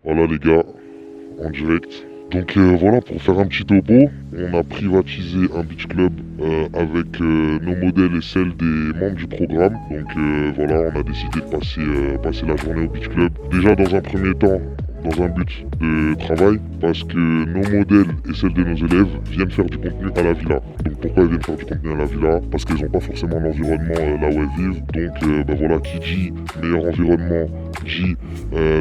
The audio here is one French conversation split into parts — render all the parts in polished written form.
Voilà les gars, en direct. Donc voilà, pour faire un petit topo, on a privatisé un beach club avec nos modèles et celles des membres du programme. Donc voilà, on a décidé de passer la journée au beach club. Déjà dans un premier temps, dans un but de travail, parce que nos modèles et celles de nos élèves viennent faire du contenu à la villa. Donc pourquoi ils viennent faire du contenu à la villa? Parce qu'ils n'ont pas forcément l'environnement là où elles vivent. Donc voilà, qui dit meilleur environnement, dit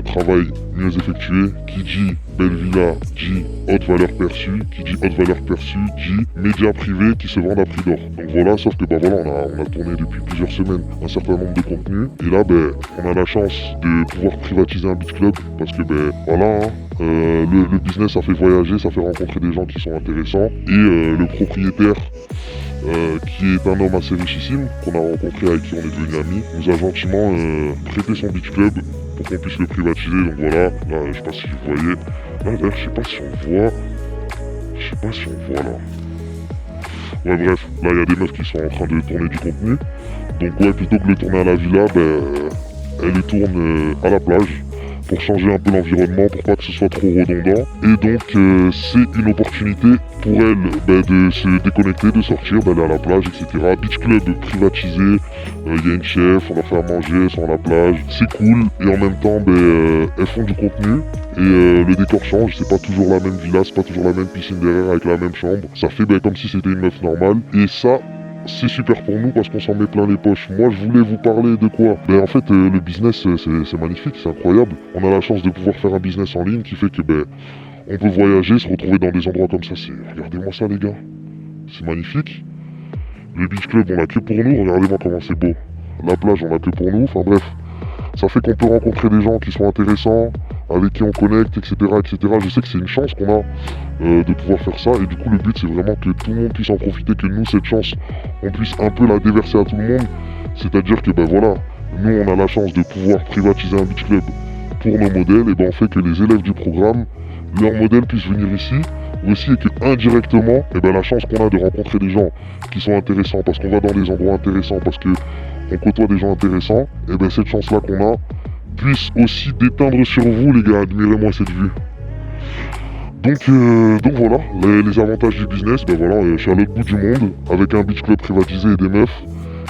travail mieux effectué, qui dit belle villa, dit haute valeur perçue, qui dit haute valeur perçue, dit médias privés qui se vendent à prix d'or. Donc voilà, sauf que voilà, on a tourné depuis plusieurs semaines un certain nombre de contenus, et là on a la chance de pouvoir privatiser un beach club, parce que voilà, le business ça fait voyager, ça fait rencontrer des gens qui sont intéressants, et le propriétaire qui est un homme assez richissime, qu'on a rencontré, avec qui on est devenu amis, nous a gentiment prêté son beach club pour qu'on puisse le privatiser. Donc voilà, là je sais pas si vous voyez, là d'ailleurs je sais pas si on voit, là. Ouais bref, là il y a des meufs qui sont en train de tourner du contenu. Donc ouais, plutôt que de le tourner à la villa, elle le tourne à la plage, pour changer un peu l'environnement, pour pas que ce soit trop redondant. Et donc c'est une opportunité pour elle de se déconnecter, de sortir, d'aller à la plage, etc. Beach club privatisé, il y a une chef, on leur fait à manger, elles sont à la plage, c'est cool. Et en même temps, elles font du contenu. Et le décor change, c'est pas toujours la même villa, c'est pas toujours la même piscine derrière avec la même chambre. Ça fait comme si c'était une meuf normale. Et ça, c'est super pour nous parce qu'on s'en met plein les poches. Moi je voulais vous parler de quoi? En fait le business c'est magnifique, c'est incroyable. On a la chance de pouvoir faire un business en ligne qui fait que on peut voyager, se retrouver dans des endroits comme ça. Regardez-moi ça les gars, c'est magnifique. Le beach club on l'a que pour nous, regardez-moi comment c'est beau. La plage on l'a que pour nous, enfin bref. Ça fait qu'on peut rencontrer des gens qui sont intéressants, avec qui on connecte, etc. etc. Je sais que c'est une chance qu'on a de pouvoir faire ça, et du coup le but c'est vraiment que tout le monde puisse en profiter, que nous cette chance on puisse un peu la déverser à tout le monde. C'est-à-dire que voilà, nous on a la chance de pouvoir privatiser un beach club pour nos modèles, et on fait que les élèves du programme, leurs modèles puissent venir ici aussi, et que indirectement, la chance qu'on a de rencontrer des gens qui sont intéressants, parce qu'on va dans des endroits intéressants, parce que on côtoie des gens intéressants, et cette chance là qu'on a puisse aussi déteindre sur vous les gars, admirez-moi cette vue. Donc voilà, les avantages du business, voilà, je suis à l'autre bout du monde, avec un beach club privatisé et des meufs,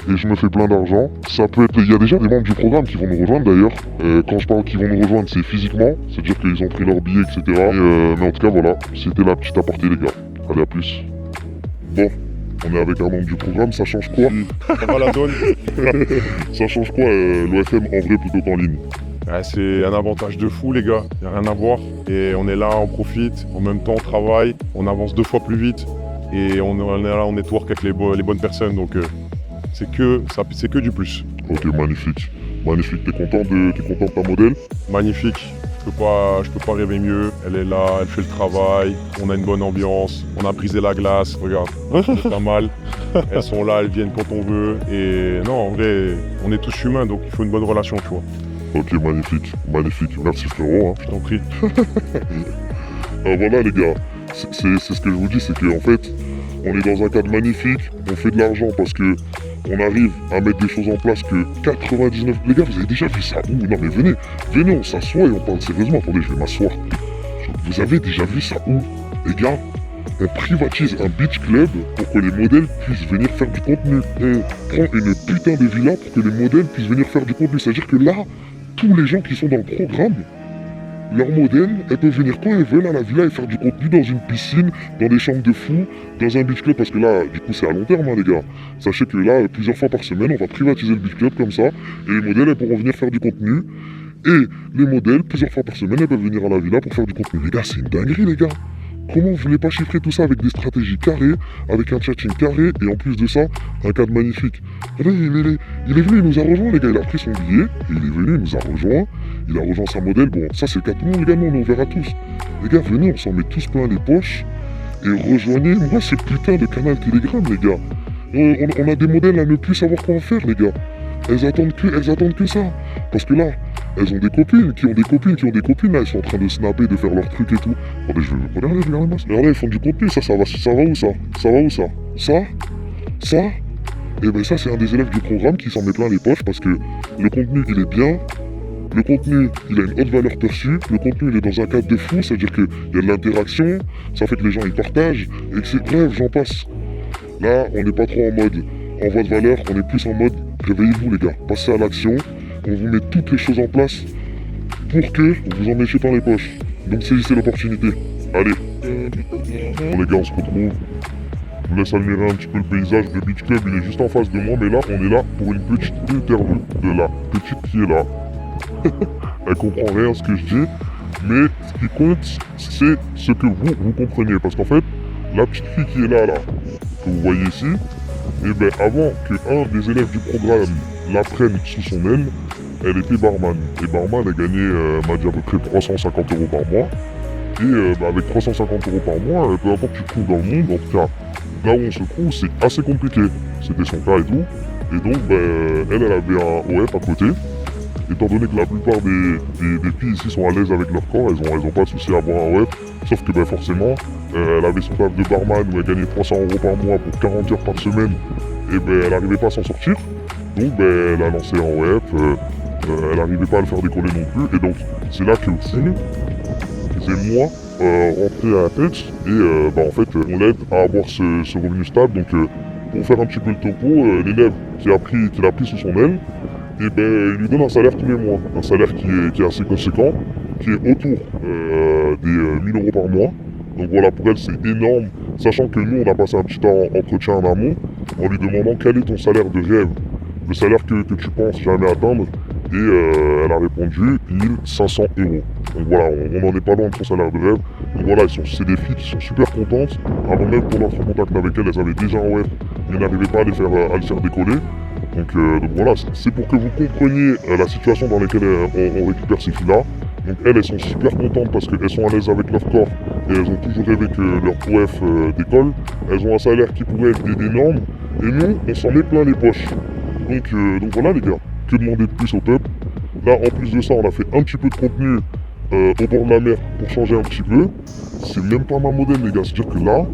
et je me fais plein d'argent. Ça peut être, il y a déjà des membres du programme qui vont nous rejoindre d'ailleurs. Quand je parle qu'ils vont nous rejoindre, c'est physiquement, c'est-à-dire qu'ils ont pris leur billet, etc. Mais en tout cas voilà, c'était la petite aparté les gars. Allez, à plus. Bon, on est avec un membre du programme, ça change quoi? Ça va la donne. Ça change quoi l'OFM en vrai plutôt qu'en ligne? C'est un avantage de fou les gars, y a rien à voir. Et on est là, on profite, en même temps on travaille, on avance 2 fois plus vite. Et on est là, on network avec les bonnes personnes, donc c'est que du plus. Ok, magnifique. Magnifique, t'es content de ta modèle? Magnifique, je peux pas rêver mieux. Elle est là, elle fait le travail, on a une bonne ambiance, on a brisé la glace, regarde, c'est pas mal. Elles sont là, elles viennent quand on veut. Et non, en vrai, on est tous humains, donc il faut une bonne relation, tu vois. Ok, magnifique, magnifique. Merci frérot. Je t'en prie. Voilà les gars, c'est ce que je vous dis, c'est qu'en fait, on est dans un cadre magnifique, on fait de l'argent parce que on arrive à mettre des choses en place que 99... Les gars, vous avez déjà vu ça où? Non mais venez, on s'assoit et on parle sérieusement. Attendez, je vais m'asseoir. Vous avez déjà vu ça où? Les gars, on privatise un beach club pour que les modèles puissent venir faire du contenu. On prend une putain de villa pour que les modèles puissent venir faire du contenu. C'est-à-dire que là, tous les gens qui sont dans le programme, leurs modèles, elles peuvent venir quand elles veulent à la villa et faire du contenu dans une piscine, dans des chambres de fous, dans un beach club, parce que là, du coup, c'est à long terme, les gars. Sachez que là, plusieurs fois par semaine, on va privatiser le beach club comme ça, et les modèles, elles pourront venir faire du contenu, et les modèles, plusieurs fois par semaine, elles peuvent venir à la villa pour faire du contenu. Les gars, c'est une dinguerie, les gars. Comment vous voulez pas chiffrer tout ça avec des stratégies carrées, avec un chatting carré, et en plus de ça, un cadre magnifique? Regardez, il est venu, il nous a rejoint, les gars, il a pris son billet, et il est venu, il nous a rejoint, il a rejoint sa modèle. Bon, ça c'est le cas de tout le monde, les gars, nous on est ouvert à tous. Les gars, venez, on s'en met tous plein les poches, et rejoignez-moi ce putain de canal Telegram, les gars. On a des modèles à ne plus savoir quoi en faire, les gars. Elles attendent que ça. Parce que là, elles ont des copines, qui ont des copines, là, elles sont en train de snapper, de faire leur truc et tout. Regardez, regardez-moi. Regardez, ils font du contenu, ça va où ça? Ça va où ça? Ça? Et ça, c'est un des élèves du programme qui s'en met plein les poches parce que le contenu, il est bien, Le contenu, il a une haute valeur perçue. Le contenu, il est dans un cadre de fou, c'est-à-dire qu'il y a de l'interaction, ça fait que les gens ils partagent, et que c'est bref, j'en passe. Là, on n'est pas trop en mode envoi de valeur, on est plus en mode réveillez-vous les gars, passez à l'action, on vous met toutes les choses en place pour que vous en mettiez dans les poches. Donc saisissez l'opportunité. Allez. Bon les gars, on se retrouve. Je vous laisse admirer un petit peu le paysage. Le beach club, il est juste en face de moi, mais là, on est là pour une petite interview de la petite qui est là. Elle comprend rien à ce que je dis, mais ce qui compte, c'est ce que vous compreniez. Parce qu'en fait, la petite fille qui est là, que vous voyez ici, et ben avant qu'un des élèves du programme la prenne sous son aile, elle était barman. Et barman, elle gagnait, m'a dit à peu près 350 € par mois. Et avec 350 € par mois, peu importe tu te trouves dans le monde, en tout cas, là où on se trouve, c'est assez compliqué. C'était son cas et tout. Et donc, elle avait un OF à côté. Étant donné que la plupart des filles ici sont à l'aise avec leur corps, elles ont pas de souci à avoir un OF. Sauf que forcément, elle avait son taf de barman où elle gagnait 300 € par mois pour 40 heures par semaine. Et elle n'arrivait pas à s'en sortir. Donc elle a lancé un OF. Elle n'arrivait pas à le faire décoller non plus. Et donc c'est là que vous, c'est moi, rentrer à la tête. Et en fait, on l'aide à avoir ce revenu stable. Donc pour faire un petit peu le topo, l'élève qui l'a pris sous son aile, et il lui donne un salaire tous les mois. Un salaire qui est assez conséquent, qui est autour des 1000 € par mois. Donc voilà, pour elle c'est énorme, sachant que nous on a passé un petit entretien en amont en lui demandant quel est ton salaire de rêve, le salaire que tu penses jamais atteindre, et elle a répondu 1500 €. Donc voilà, on n'en est pas loin de son salaire de rêve. Donc voilà, c'est des filles qui sont super contentes. Avant même qu'on entre en contact avec elles avaient déjà un OF, mais n'arrivaient pas à le faire décoller. Donc voilà, c'est pour que vous compreniez la situation dans laquelle on récupère ces filles-là. Donc elles sont super contentes parce qu'elles sont à l'aise avec leur corps et elles ont toujours rêvé que leur OF décolle. Elles ont un salaire qui pourrait être énorme et nous, on s'en met plein les poches. Donc voilà les gars, que demander de plus au peuple? Là, en plus de ça, on a fait un petit peu de contenu au bord de la mer pour changer un petit peu. C'est même pas ma modèle les gars, c'est-à-dire que là,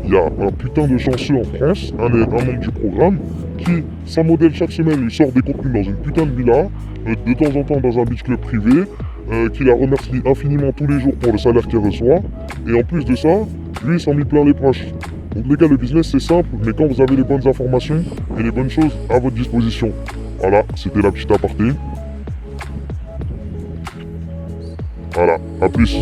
il y a un putain de chanceux en France, un membre du programme, qui, sans modèle chaque semaine, il sort des contenus dans une putain de villa, de temps en temps dans un beach club privé, qui la remercie infiniment tous les jours pour le salaire qu'elle reçoit, et en plus de ça, lui il s'en met plein les poches. Donc les gars, le business c'est simple, mais quand vous avez les bonnes informations et les bonnes choses à votre disposition. Voilà, c'était la petite aparté. Voilà, à plus.